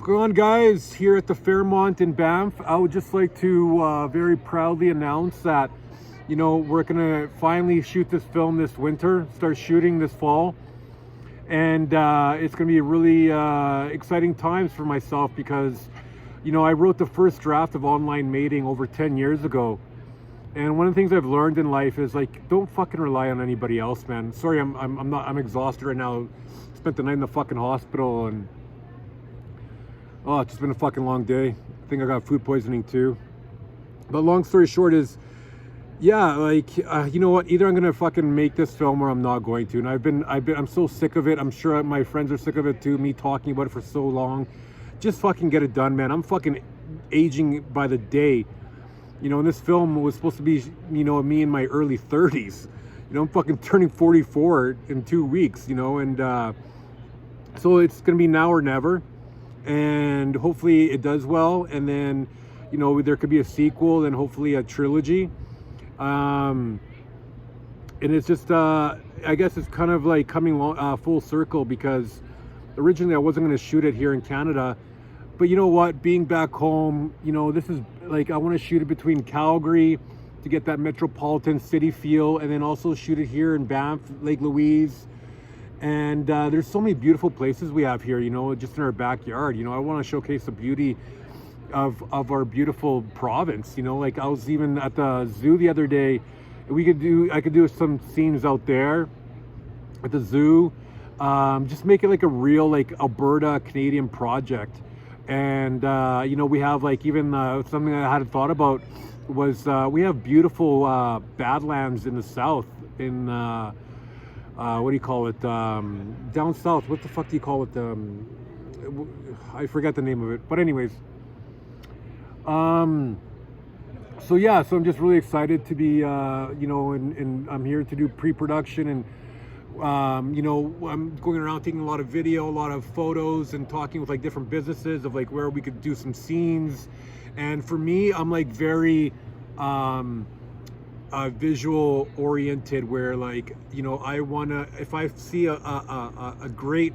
going on, guys? Here at the Fairmont in Banff, I would just like to very proudly announce that, we're gonna finally shoot this film this winter, start shooting this fall, and it's gonna be really exciting times for myself because, I wrote the first draft of Online Mating over 10 years ago, and one of the things I've learned in life is like, don't fucking rely on anybody else, man. Sorry, I'm exhausted right now. Spent the night in the fucking hospital and. Oh, it's just been a fucking long day. I think I got food poisoning too. But long story short is, yeah, like, you know what? Either I'm gonna fucking make this film or I'm not going to. And I'm so sick of it. I'm sure my friends are sick of it too. Me talking about it for so long. Just fucking get it done, man. I'm fucking aging by the day. And this film was supposed to be, me in my early 30s. I'm fucking turning 44 in 2 weeks. And so it's gonna be now or never. And hopefully it does well, and then there could be a sequel and hopefully a trilogy, and it's just I guess it's kind of like coming full circle, because originally I wasn't going to shoot it here in Canada, but you know what, being back home, this is like, I want to shoot it between Calgary to get that metropolitan city feel, and then also shoot it here in Banff, Lake Louise. And there's so many beautiful places we have here, just in our backyard. I want to showcase the beauty of our beautiful province. Like I was even at the zoo the other day. I could do some scenes out there at the zoo. Just make it like a real like Alberta Canadian project. And we have like even something I hadn't thought about was we have beautiful badlands in the south in. What do you call it? Down south. What the fuck do you call it? I forget the name of it. But anyways. So yeah, so I'm just really excited to be, and I'm here to do pre-production, and, I'm going around taking a lot of video, a lot of photos, and talking with like different businesses of like where we could do some scenes. And for me, I'm like very, visual oriented, where like I want to, if I see a great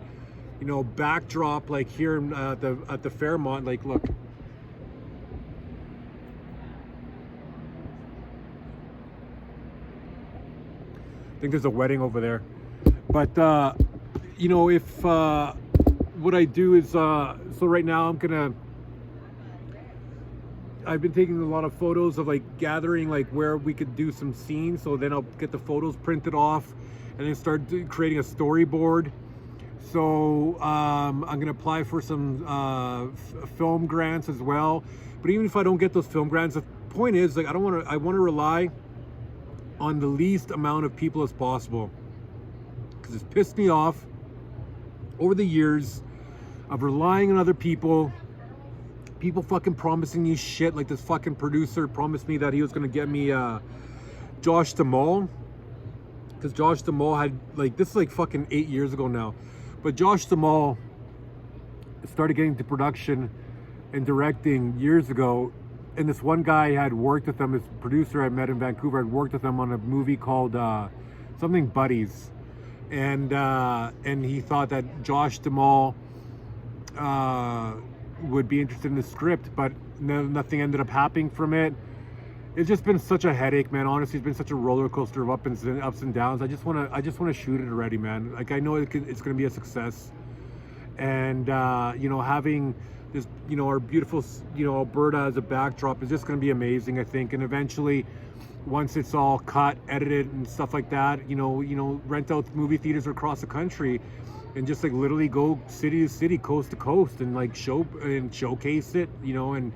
backdrop like here at the Fairmont, like look, I think there's a wedding over there, but if what I do is so right now I've been taking a lot of photos of like gathering like where we could do some scenes, so then I'll get the photos printed off and then start creating a storyboard. So I'm gonna apply for some film grants as well. But even if I don't get those film grants, the point is like I want to rely on the least amount of people as possible, because it's pissed me off over the years of relying on other people. People fucking promising you shit, like this fucking producer promised me that he was gonna get me Josh Duhamel, because Josh Duhamel had like, this is like fucking 8 years ago now, but Josh Duhamel started getting into production and directing years ago, and this one guy had worked with him, this producer I met in Vancouver had worked with him on a movie called something Buddies, and he thought that Josh Duhamel would be interested in the script, but nothing ended up happening from it. It's just been such a headache, man. Honestly, it's been such a roller coaster of ups and downs. I just want to shoot it already, man. Like I know it's going to be a success, and having this, our beautiful, Alberta as a backdrop is just going to be amazing, I think. And eventually, once it's all cut, edited, and stuff like that, rent out movie theaters across the country, and just like literally go city to city, coast to coast, and like showcase it, and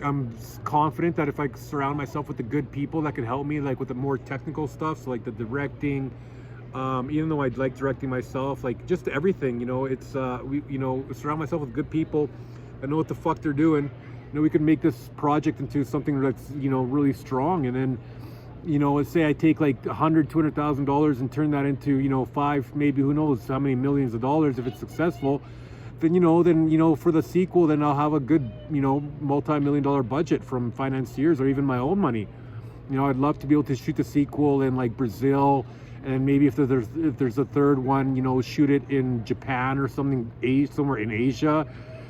I'm confident that if I surround myself with the good people that can help me like with the more technical stuff, so like the directing, even though I like directing myself, like just everything, it's surround myself with good people that know what the fuck they're doing. We can make this project into something that's really strong, and then let's say I take like $200,000 and turn that into, five, maybe who knows how many millions of dollars if it's successful, then for the sequel, then I'll have a good, multi-million-dollar budget from financiers or even my own money. I'd love to be able to shoot the sequel in like Brazil, and maybe if there's a third one, shoot it in Japan or something, somewhere in Asia.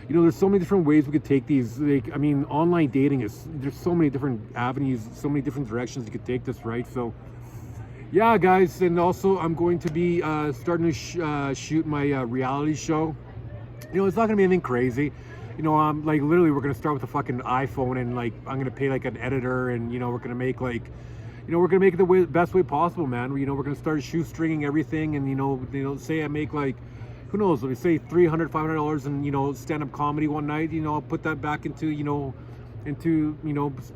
you know, there's so many different ways we could take these. Like, I mean, online dating there's so many different avenues, so many different directions you could take this, right? So yeah, guys, and also I'm going to be starting to shoot my reality show. You know, it's not gonna be anything crazy. You know, like literally we're gonna start with a fucking iPhone, and like I'm gonna pay like an editor, and you know, we're gonna make like, you know, we're gonna make it the best way possible, man. You know, we're gonna start shoestringing everything, and you know, say I make like, who knows, let me say $300-$500 and, you know, stand-up comedy one night. You know, I'll put that back into, you know,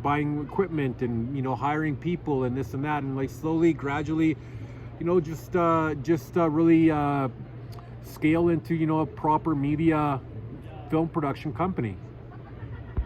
buying equipment and, you know, hiring people and this and that, and like slowly, gradually, you know, just really scale into, you know, a proper media film production company.